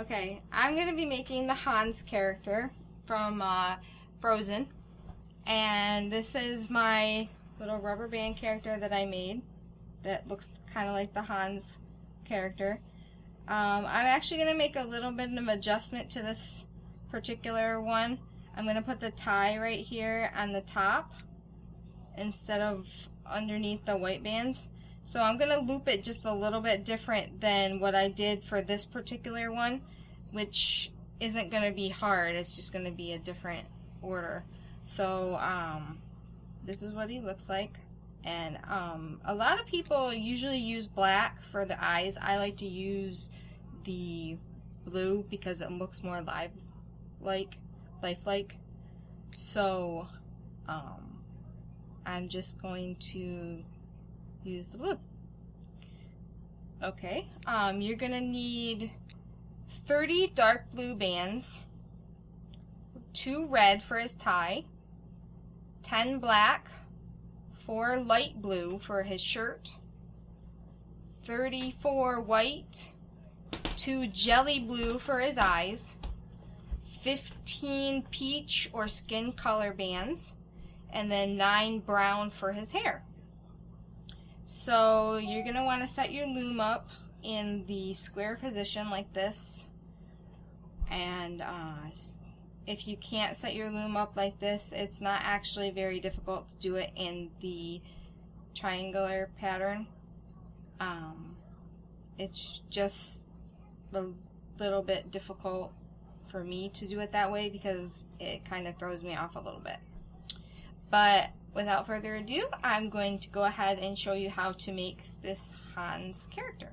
Okay, I'm going to be making the Hans character from Frozen. And this is my little rubber band character that I made that looks kind of like the Hans character. I'm actually going to make a little bit of adjustment to this particular one. I'm going to put the tie right here on the top instead of underneath the white bands. So I'm going to loop it just a little bit different than what I did for this particular one, which isn't going to be hard. It's just going to be a different order. So this is what he looks like. And a lot of people usually use black for the eyes. I like to use the blue because it looks more lifelike. So I'm just going to use the blue. Okay, you're gonna need 30 dark blue bands, 2 red for his tie, 10 black, 4 light blue for his shirt, 34 white, 2 jelly blue for his eyes, 15 peach or skin color bands, and then 9 brown for his hair. So you're going to want to set your loom up in the square position like this. And if you can't set your loom up like this, it's not actually very difficult to do it in the triangular pattern. It's just a little bit difficult for me to do it that way because it kind of throws me off a little bit. But without further ado, I'm going to go ahead and show you how to make this Hans character.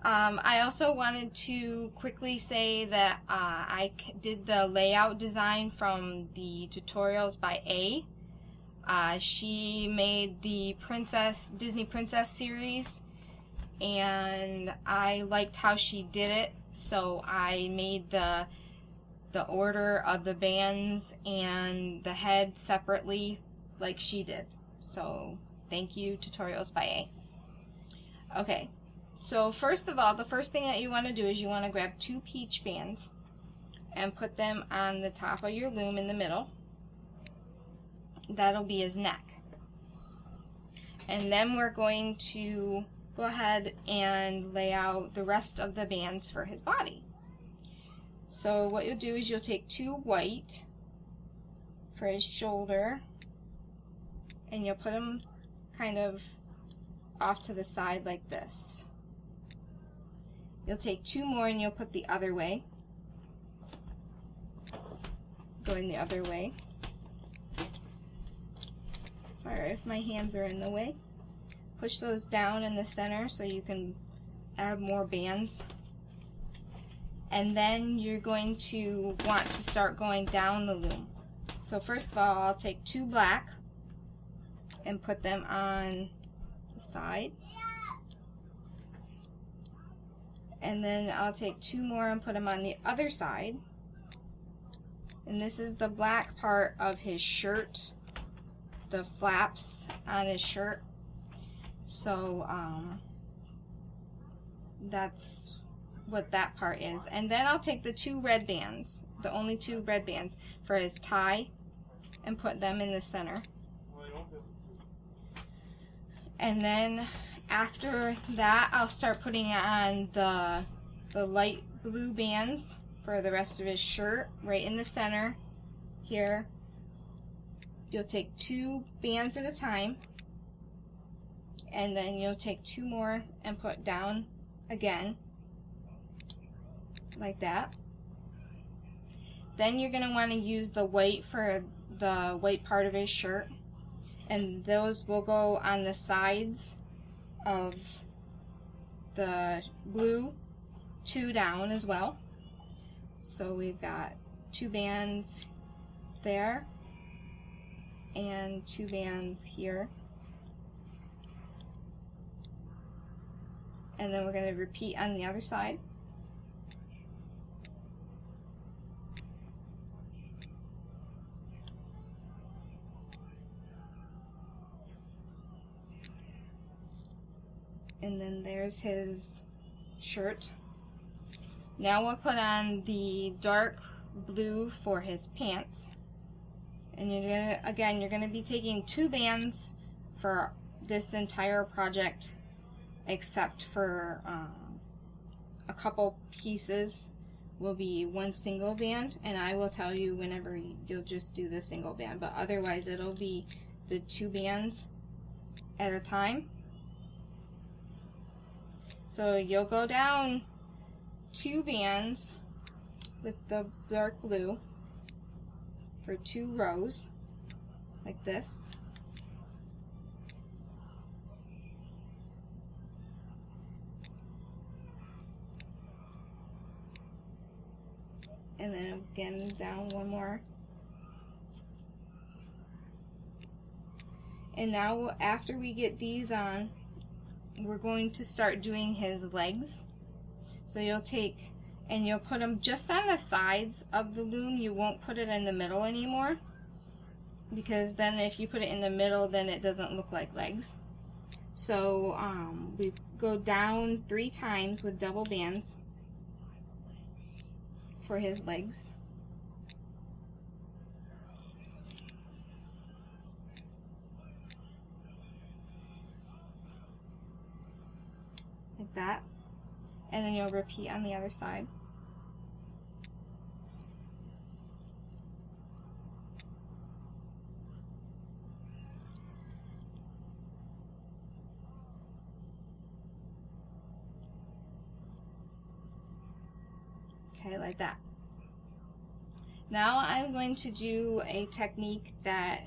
I also wanted to quickly say that I did the layout design from the Tutorials by A. She made the Disney Princess series, and I liked how she did it, so I made the order of the bands and the head separately like she did. So thank you, Tutorials by A. Okay, so first of all, the first thing that you want to do is you want to grab 2 peach bands and put them on the top of your loom in the middle. That'll be his neck. And then we're going to go ahead and lay out the rest of the bands for his body. So what you'll do is you'll take 2 white for his shoulder, and you'll put them kind of off to the side like this. You'll take 2 more and you'll put the other way, going the other way. Sorry if my hands are in the way. Push those down in the center so you can add more bands. And then you're going to want to start going down the loom. So first of all, I'll take 2 black and put them on the side. And then I'll take 2 more and put them on the other side. And this is the black part of his shirt, the flaps on his shirt. So that's what that part is. And then I'll take the 2 red bands, the only 2 red bands for his tie, and put them in the center. And then after that, I'll start putting on the light blue bands for the rest of his shirt right in the center here. You'll take 2 bands at a time, and then you'll take 2 more and put down again like that. Then you're going to want to use the white for the white part of his shirt, and those will go on the sides of the blue, 2 down as well. So we've got 2 bands there and 2 bands here. And then we're going to repeat on the other side. And then there's his shirt. Now we'll put on the dark blue for his pants. And you're gonna be taking 2 bands for this entire project, except for a couple pieces will be 1 single band, and I will tell you whenever you'll just do the single band, but otherwise it'll be the 2 bands at a time. So you'll go down 2 bands with the dark blue for 2 rows, like this. And then again down 1 more. And now after we get these on, we're going to start doing his legs. So you'll take and you'll put them just on the sides of the loom. You won't put it in the middle anymore, because then if you put it in the middle, then it doesn't look like legs. So we go down 3 times with double bands for his legs. Like that. And then you'll repeat on the other side. Okay, like that. Now I'm going to do a technique that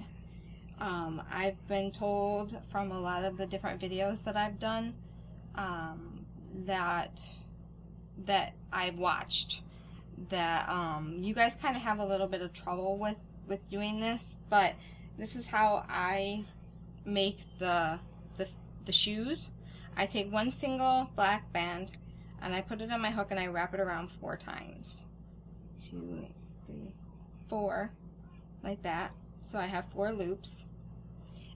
I've been told from a lot of the different videos that I've done, that I've watched, that you guys kind of have a little bit of trouble with doing this, but this is how I make the shoes. I take 1 single black band and I put it on my hook and I wrap it around 4 times. 2, 3, 4, like that. So I have 4 loops.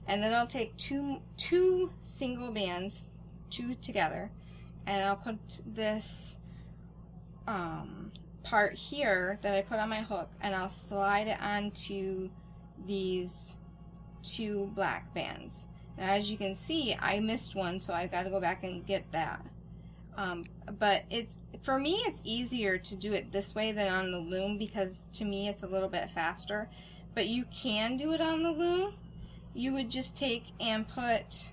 And then I'll take two single bands, 2 together, and I'll put this part here that I put on my hook, and I'll slide it onto these 2 black bands. Now, as you can see, I missed one, so I've got to go back and get that. But for me, it's easier to do it this way than on the loom, because to me it's a little bit faster. But you can do it on the loom. You would just take and put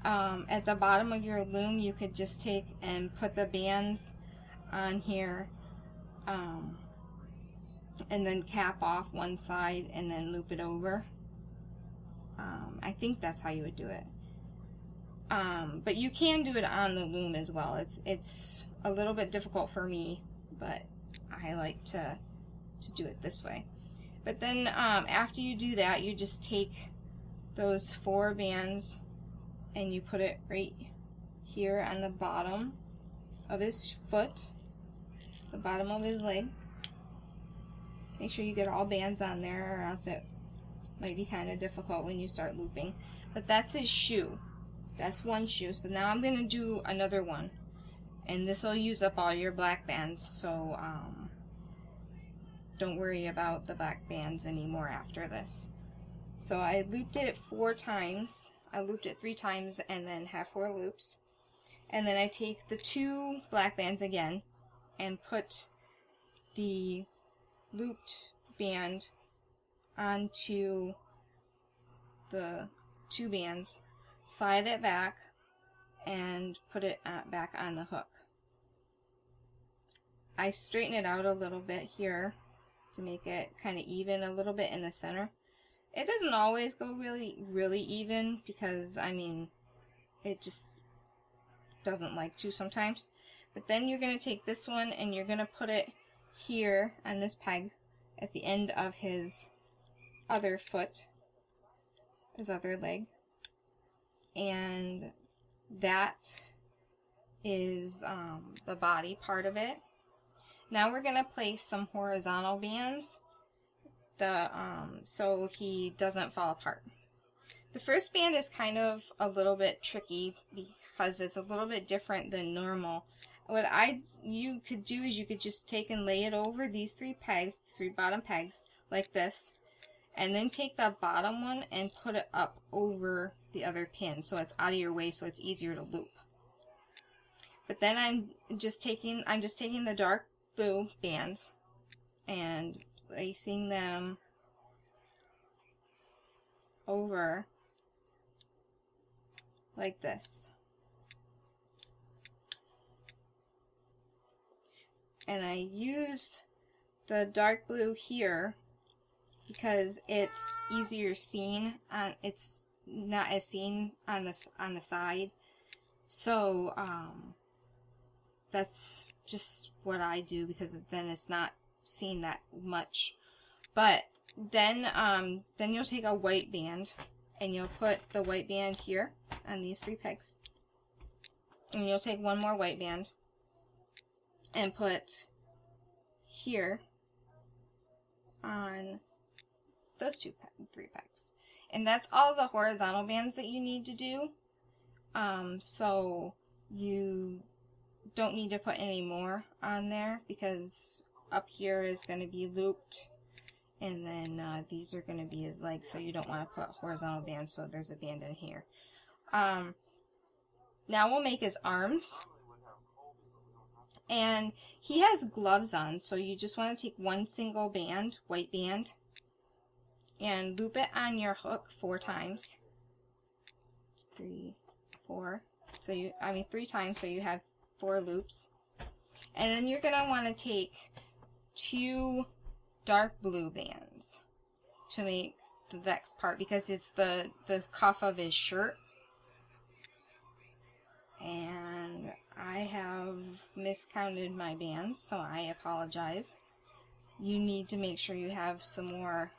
at the bottom of your loom, you could just take and put the bands on here, and then cap off one side and then loop it over. I think that's how you would do it. But you can do it on the loom as well. It's a little bit difficult for me, but I like to do it this way. But then after you do that, you just take those 4 bands and you put it right here on the bottom of his foot, the bottom of his leg. Make sure you get all bands on there, or else it might be kind of difficult when you start looping. But that's his shoe. That's 1 shoe. So now I'm going to do another one, and this will use up all your black bands, so don't worry about the black bands anymore after this. So I looped it 4 times. I looped it 3 times and then have 4 loops. And then I take the 2 black bands again and put the looped band onto the 2 bands, slide it back, and put it back on the hook. I straighten it out a little bit here to make it kind of even a little bit in the center. It doesn't always go really even, because I mean, it just doesn't like to sometimes. But then you're going to take this one and you're going to put it here on this peg at the end of his other foot, his other leg, and that is the body part of it. Now we're going to place some horizontal bands so he doesn't fall apart. The first band is kind of a little bit tricky because it's a little bit different than normal, what you could do is you could just take and lay it over these 3 pegs, 3 bottom pegs, like this, and then take the bottom one and put it up over the other pin so it's out of your way so it's easier to loop. But then I'm just taking the dark blue bands and placing them over like this. And I used the dark blue here because it's easier seen on, it's not as seen on the side. So that's just what I do because then it's not seen that much. But then you'll take a white band and you'll put the white band here on these 3 pegs. And you'll take one more white band and put here on those 3 pegs. And that's all the horizontal bands that you need to do. So you don't need to put any more on there because up here is going to be looped, and then these are going to be his legs, so you don't want to put horizontal bands, so there's a band in here. Now we'll make his arms. And he has gloves on, so you just want to take one single band, white band, and loop it on your hook 4 times. 3, 4. So 3 times, so you have 4 loops. And then you're going to want to take 2 dark blue bands to make the next part because it's the cuff of his shirt. And I have miscounted my bands, so I apologize. You need to make sure you have some more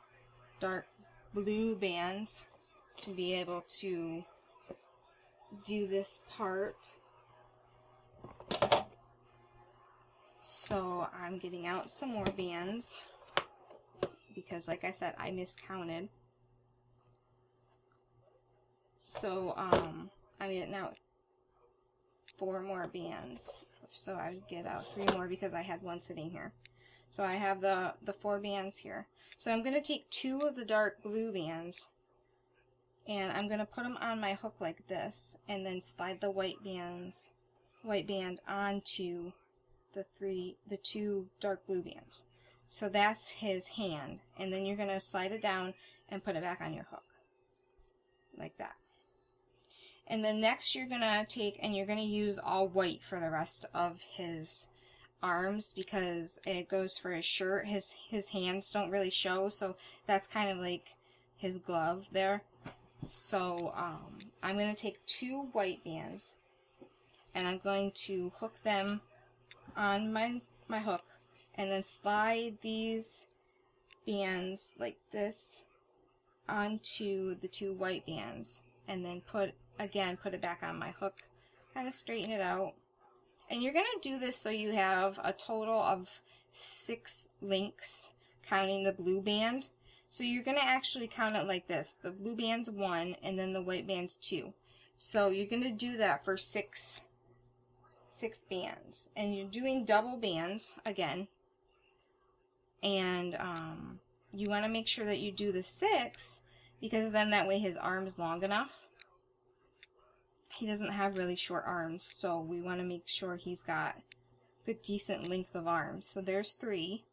dark blue bands to be able to do this part. So I'm getting out some more bands because, like I said, I miscounted. So I'm getting out 4 more bands, so I would get out 3 more because I had 1 sitting here. So I have the 4 bands here. So I'm going to take 2 of the dark blue bands and I'm going to put them on my hook like this and then slide the white band onto the 2 dark blue bands. So that's his hand, and then you're going to slide it down and put it back on your hook like that. And then next you're going to take and you're going to use all white for the rest of his arms because it goes for his shirt. His hands don't really show, so that's kind of like his glove there. So I'm going to take 2 white bands and I'm going to hook them on my hook and then slide these bands like this onto the 2 white bands and then put it back on my hook, kind of straighten it out. And you're going to do this so you have a total of 6 links, counting the blue band. So you're going to actually count it like this. The blue band's 1, and then the white band's 2. So you're going to do that for 6 bands. And you're doing double bands again. And you want to make sure that you do the 6, because then that way his arm's long enough. He doesn't have really short arms, so we want to make sure he's got a good decent length of arms. So there's 3.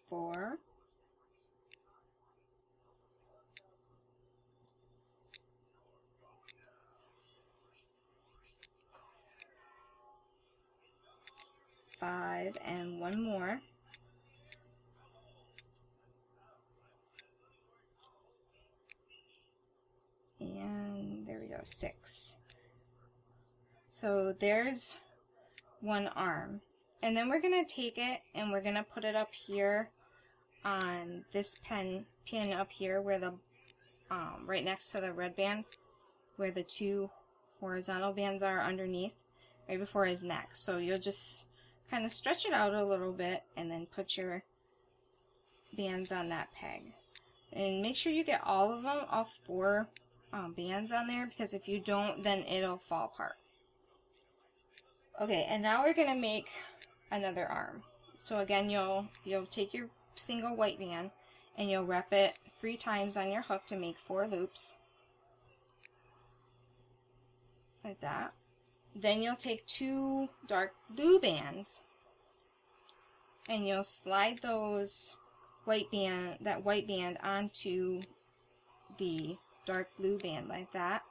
4. 5, and 1 more. And there we go, 6. So there's 1 arm. And then we're going to take it and we're going to put it up here on this pin up here where the right next to the red band, where the 2 horizontal bands are underneath, right before his neck. So you'll just kind of stretch it out a little bit and then put your bands on that peg. And make sure you get all of them, all 4 bands on there, because if you don't, then it'll fall apart. Okay, and now we're gonna make another arm. So again, you'll take your single white band and you'll wrap it 3 times on your hook to make 4 loops, like that. Then you'll take 2 dark blue bands and you'll slide those that white band onto the dark blue band like that.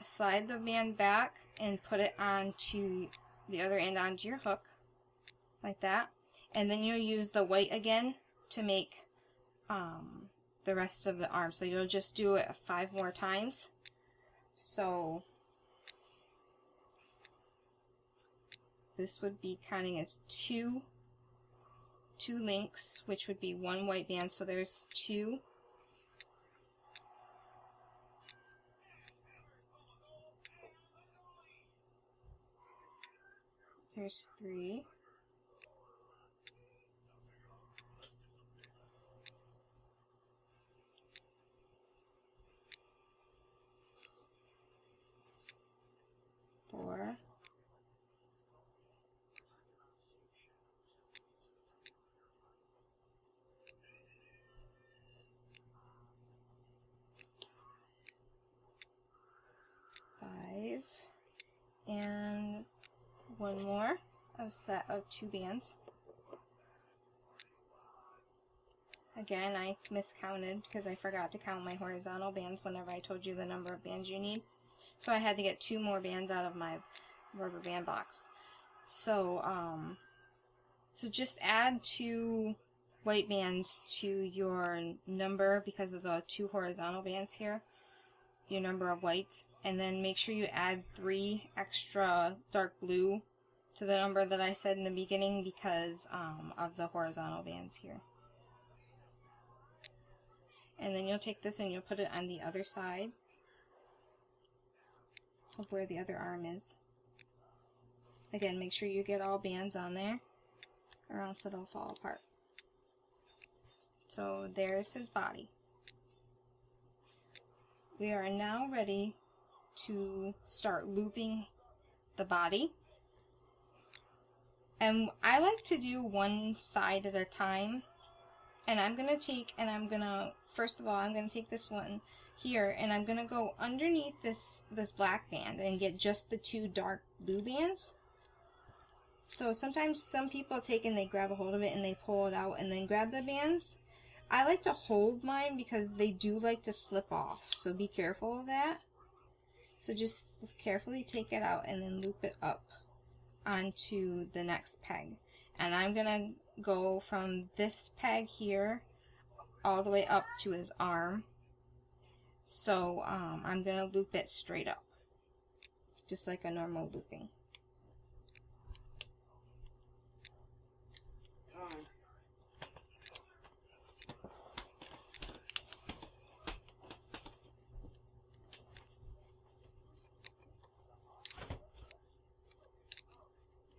Slide the band back and put it onto the other end onto your hook like that. And then you'll use the white again to make the rest of the arm. So you'll just do it 5 more times. So this would be counting as 2 links, which would be 1 white band. So there's 2. There's 3. 4. 5. And 1 more, a set of 2 bands. Again, I miscounted because I forgot to count my horizontal bands whenever I told you the number of bands you need. So I had to get 2 more bands out of my rubber band box. So, so just add 2 white bands to your number because of the 2 horizontal bands here, your number of whites, and then make sure you add 3 extra dark blue to the number that I said in the beginning because of the horizontal bands here. And then you'll take this and you'll put it on the other side of where the other arm is. Again, make sure you get all bands on there or else it'll fall apart. So there's his body. We are now ready to start looping the body. And I like to do one side at a time. And I'm going to take, first of all, I'm going to take this one here, and I'm going to go underneath this black band and get just the 2 dark blue bands. So sometimes some people take and they grab a hold of it and they pull it out and then grab the bands. I like to hold mine because they do like to slip off, so be careful of that. So just carefully take it out and then loop it up onto the next peg. And I'm going to go from this peg here all the way up to his arm. So I'm going to loop it straight up, just like a normal looping.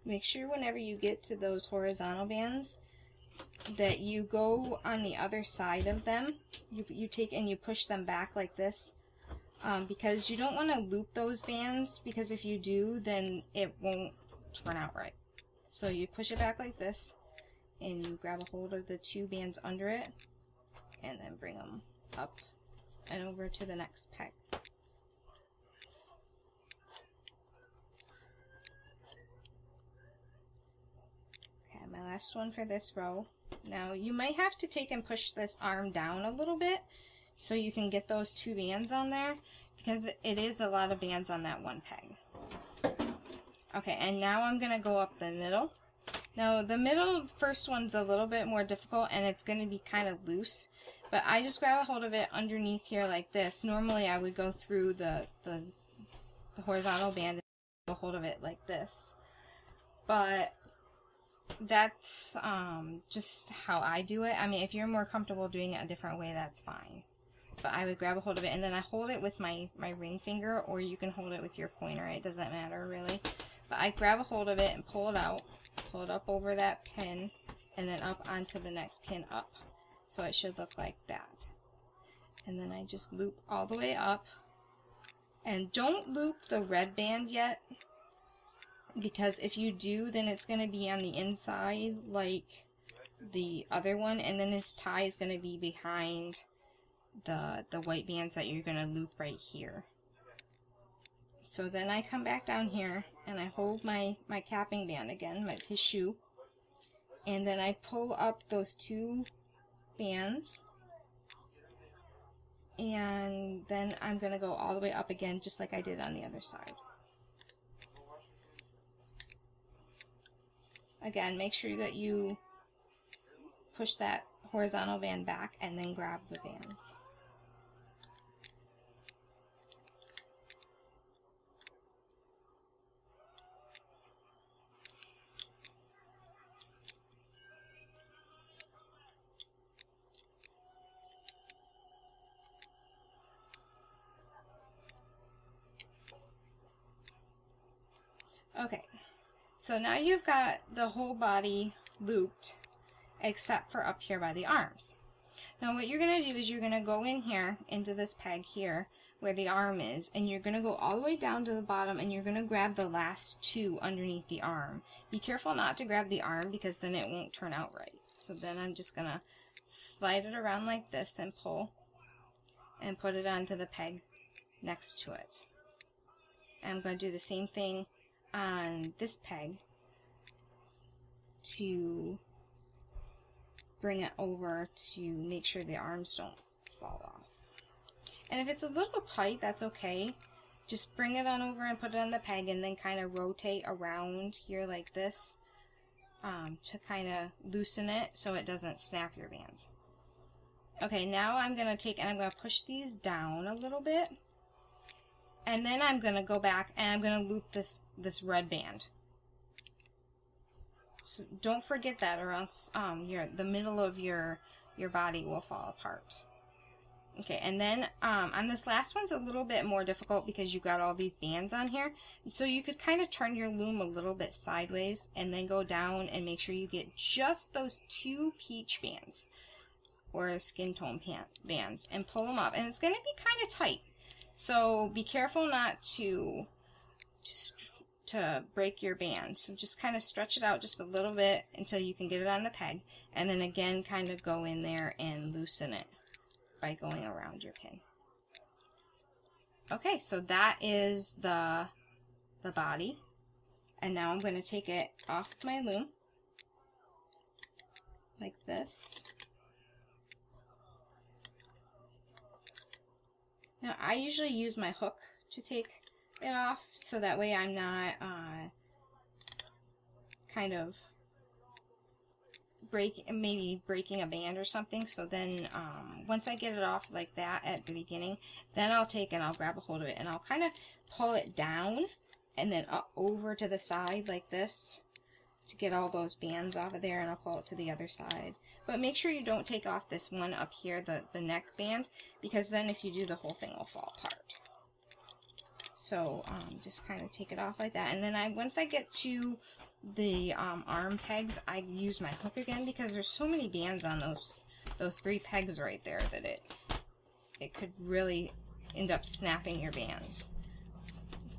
Make sure whenever you get to those horizontal bands that you go on the other side of them. You take and you push them back like this because you don't want to loop those bands, because if you do, then it won't turn out right. So you push it back like this and you grab a hold of the 2 bands under it and then bring them up and over to the next peg. My last one for this row. Now you might have to take and push this arm down a little bit so you can get those 2 bands on there, because it is a lot of bands on that one peg. Okay, and now I'm going to go up the middle. Now the middle first one's a little bit more difficult and it's going to be kind of loose, but I just grab a hold of it underneath here like this. Normally I would go through the horizontal band and grab a hold of it like this, but that's just how I do it. I mean, if you're more comfortable doing it a different way, that's fine. But I would grab a hold of it and then I hold it with my ring finger, or you can hold it with your pointer. It doesn't matter really. But I grab a hold of it and pull it out, pull it up over that pin, and then up onto the next pin up. So it should look like that. And then I just loop all the way up. And don't loop the red band yet, because if you do, then it's going to be on the inside like the other one, and then this tie is going to be behind the white bands that you're going to loop right here. So then I come back down here and I hold my capping band again, his shoe, and then I pull up those 2 bands, and then I'm going to go all the way up again just like I did on the other side. Again, make sure that you push that horizontal band back and then grab the bands. Okay, so now you've got the whole body looped except for up here by the arms. Now what you're going to do is you're going to go in here into this peg here where the arm is, and you're going to go all the way down to the bottom, and you're going to grab the last 2 underneath the arm. Be careful not to grab the arm because then it won't turn out right. So then I'm just going to slide it around like this and pull and put it onto the peg next to it. And I'm going to do the same thing on this peg to bring it over to make sure the arms don't fall off. And if it's a little tight, that's okay. Just bring it on over and put it on the peg, and then kind of rotate around here like this to kind of loosen it so it doesn't snap your bands. Okay, now I'm going to take and I'm going to push these down a little bit. And then I'm going to go back and I'm going to loop this red band. So don't forget that, or else the middle of your body will fall apart. Okay, and then on this last one's a little bit more difficult because you've got all these bands on here. So you could kind of turn your loom a little bit sideways and then go down and make sure you get just those 2 peach bands or skin tone bands and pull them up. And it's going to be kind of tight. So be careful not to break your band. So just kind of stretch it out just a little bit until you can get it on the peg. And then again, kind of go in there and loosen it by going around your pin. Okay, so that is the body. And now I'm going to take it off my loom like this. Now I usually use my hook to take it off, so that way I'm not kind of maybe breaking a band or something. So then once I get it off like that at the beginning, then I'll take and I'll grab a hold of it and I'll kind of pull it down and then up over to the side like this to get all those bands off of there, and I'll pull it to the other side. But make sure you don't take off this one up here, the neck band, because then if you do, the whole thing will fall apart. So just kind of take it off like that, and then once I get to the arm pegs, I use my hook again because there's so many bands on those 3 pegs right there that it could really end up snapping your bands.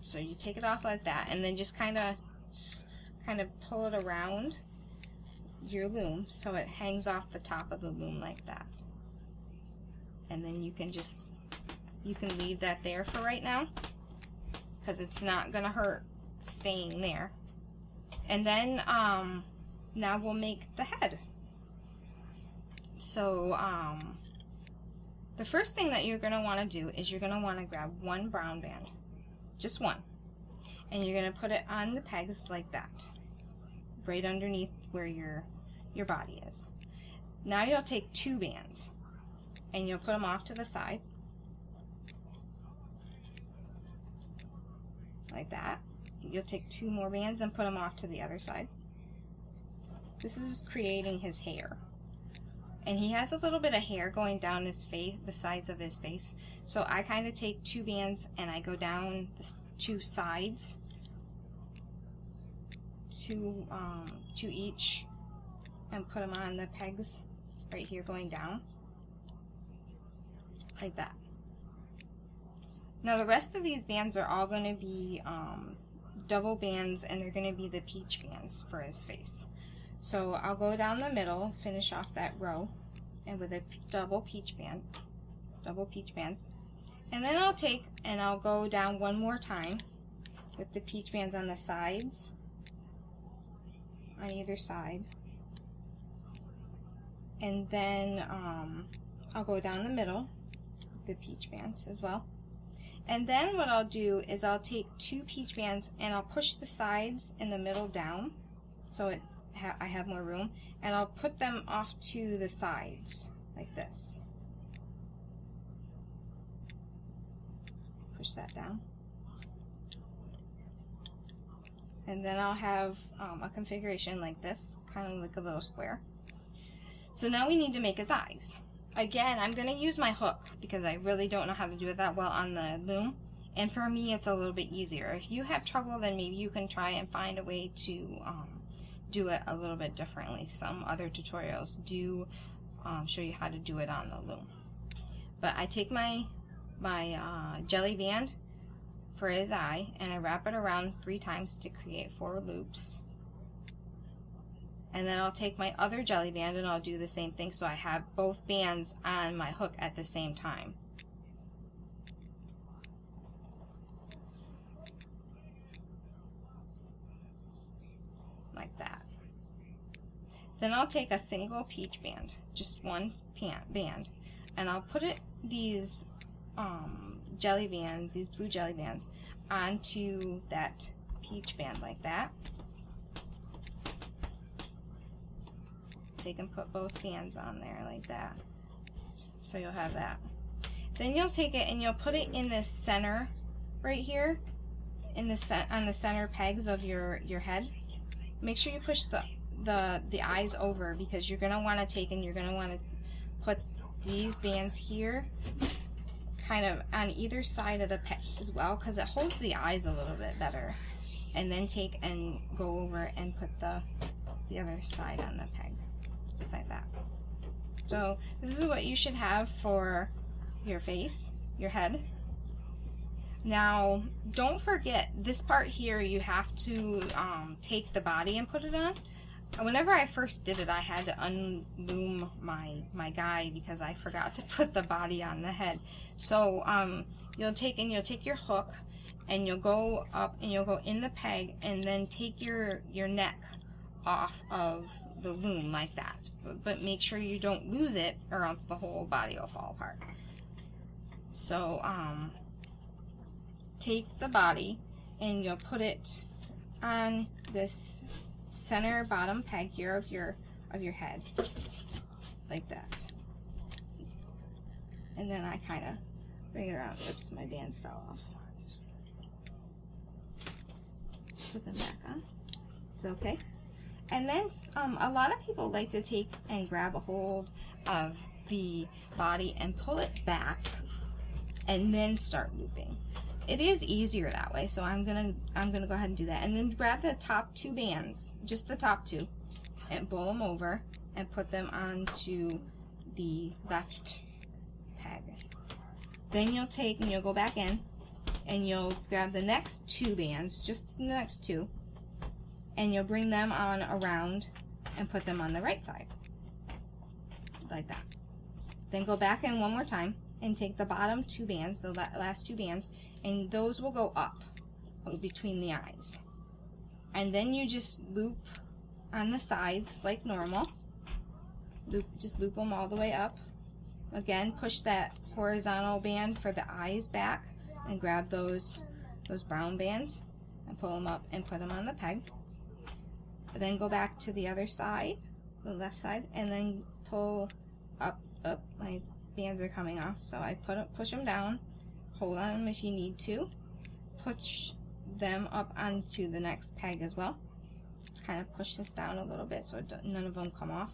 So you take it off like that, and then just kind of pull it around your loom so it hangs off the top of the loom like that. And then you can leave that there for right now because it's not gonna hurt staying there. And then now we'll make the head. So the first thing that you're gonna want to do is you're gonna want to grab 1 brown band, just 1, and you're gonna put it on the pegs like that, right underneath where your body is. Now you'll take 2 bands and you'll put them off to the side like that. You'll take 2 more bands and put them off to the other side. This is creating his hair, and he has a little bit of hair going down his face, the sides of his face. So I kind of take 2 bands and I go down the 2 sides, 2 each, and put them on the pegs right here going down, like that. Now the rest of these bands are all going to be double bands, and they're going to be the peach bands for his face. So I'll go down the middle, finish off that row, and with a double peach bands, and then I'll take and I'll go down one more time with the peach bands on the sides, on either side, and then I'll go down the middle with the peach bands as well. And then what I'll do is I'll take 2 peach bands and I'll push the sides in the middle down so I have more room, and I'll put them off to the sides like this. Push that down. And then I'll have a configuration like this, kind of like a little square. So now we need to make his eyes. Again, I'm going to use my hook because I really don't know how to do it that well on the loom. And for me, it's a little bit easier. If you have trouble, then maybe you can try and find a way to do it a little bit differently. Some other tutorials do show you how to do it on the loom. But I take my jelly band for his eye and I wrap it around 3 times to create 4 loops. And then I'll take my other jelly band and I'll do the same thing, so I have both bands on my hook at the same time. Like that. Then I'll take a single peach band, just one band, and I'll put these jelly bands, these blue jelly bands, onto that peach band like that. Take and put both bands on there like that. So you'll have that. Then you'll take it and you'll put it in the center right here, in the on the center pegs of your head. Make sure you push the eyes over, because you're gonna want to take and you're gonna want to put these bands here, kind of on either side of the peg as well, because it holds the eyes a little bit better. And then take and go over and put the other side on the peg. Just like that. So this is what you should have for your face, your head. Now don't forget this part here, you have to take the body and put it on. Whenever I first did it, I had to unloom my guy because I forgot to put the body on the head. So you'll take your hook and you'll go up and you'll go in the peg and then take your neck off of the loom like that, but make sure you don't lose it or else the whole body will fall apart. So take the body and you'll put it on this center bottom peg here of your head like that, and then I kind of bring it around. Oops, my bands fell off. Put them back on. It's okay. And then a lot of people like to take and grab a hold of the body and pull it back and then start looping. It is easier that way, so I'm gonna go ahead and do that. And then grab the top 2 bands, just the top 2, and pull them over and put them onto the left peg. Then you'll take and you'll go back in and you'll grab the next 2 bands, just the next 2, and you'll bring them on around and put them on the right side like that. Then go back in one more time and take the bottom 2 bands, the last 2 bands, and those will go up between the eyes. And then you just loop on the sides like normal. Just loop them all the way up. Again, push that horizontal band for the eyes back and grab those brown bands and pull them up and put them on the peg. Then go back to the other side, the left side, and then pull up. My bands are coming off, so I push them down, hold on them if you need to, push them up onto the next peg as well. Kind of push this down a little bit so none of them come off.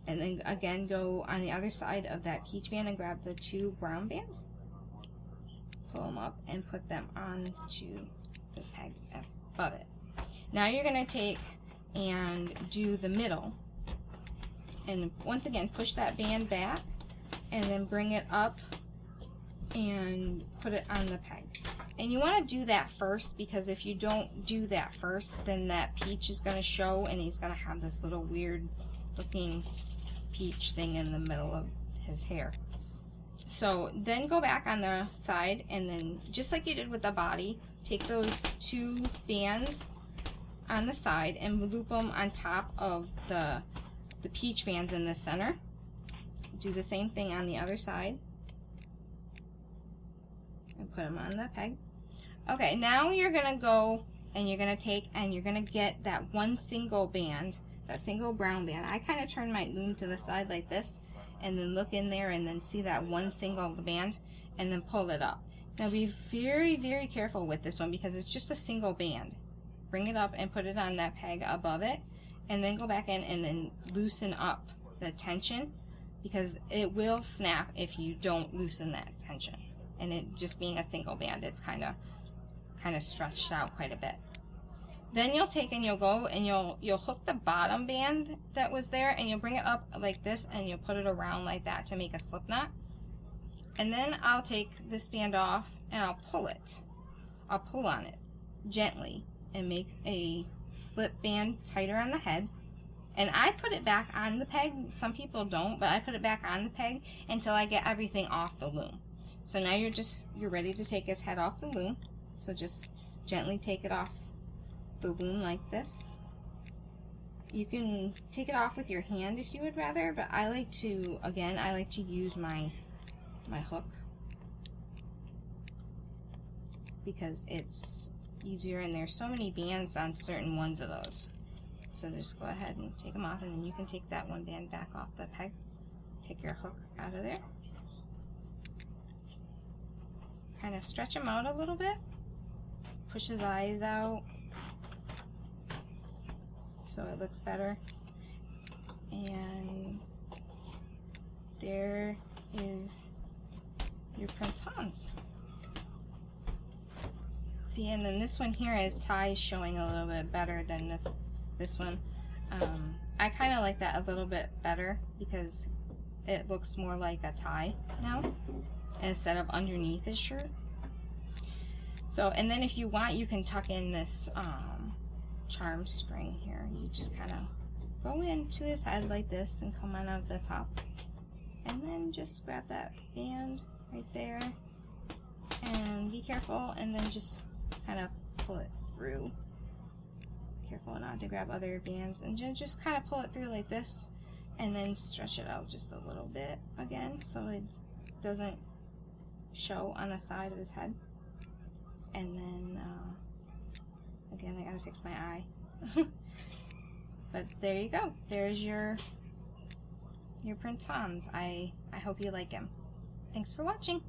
And then again go on the other side of that peach band and grab the 2 brown bands, pull them up and put them onto the peg above it. Now you're going to take and do the middle And once again, push that band back and then bring it up and put it on the peg. And you want to do that first, because if you don't do that first, then that peach is going to show and he's going to have this little weird looking peach thing in the middle of his hair. So then go back on the side and then, just like you did with the body, take those 2 bands on the side and loop them on top of the peach bands in the center. Do the same thing on the other side and put them on the peg. Okay, now you're gonna go and you're gonna take and you're gonna get that one single band, that single brown band. I kind of turn my loom to the side like this and then look in there and then see that one single band and then pull it up. Now be very, very careful with this one because it's just a single band. Bring it up and put it on that peg above it, and then go back in and then loosen up the tension, because it will snap if you don't loosen that tension. And it just being a single band, it's kind of stretched out quite a bit. Then you'll take and you'll go and you'll hook the bottom band that was there and you'll bring it up like this and you'll put it around like that to make a slip knot. And then I'll take this band off and I'll pull it. I'll pull on it gently and make a slip band tighter on the head. And I put it back on the peg. Some people don't, but I put it back on the peg until I get everything off the loom. So now you're ready to take his head off the loom. So just gently take it off the loom like this. You can take it off with your hand if you would rather, but I like to, again, I like to use my hook because it's easier and there's so many bands on certain ones of those. So just go ahead and take them off, and then you can take that one band back off the peg. Take your hook out of there. Kind of stretch him out a little bit. Push his eyes out so it looks better. And there is your Prince Hans. See, and then this one here is ties showing a little bit better than this one. I kind of like that a little bit better because it looks more like a tie now instead of underneath his shirt. So, and then if you want, you can tuck in this charm string here. You just kind of go into his head like this and come on out the top. And then just grab that band right there and be careful, and then just kind of pull it through. Careful not to grab other bands, and just kind of pull it through like this, and then stretch it out just a little bit again so it doesn't show on the side of his head. And then again, I gotta fix my eye. But there you go. There's your Prince Hans. I hope you like him. Thanks for watching.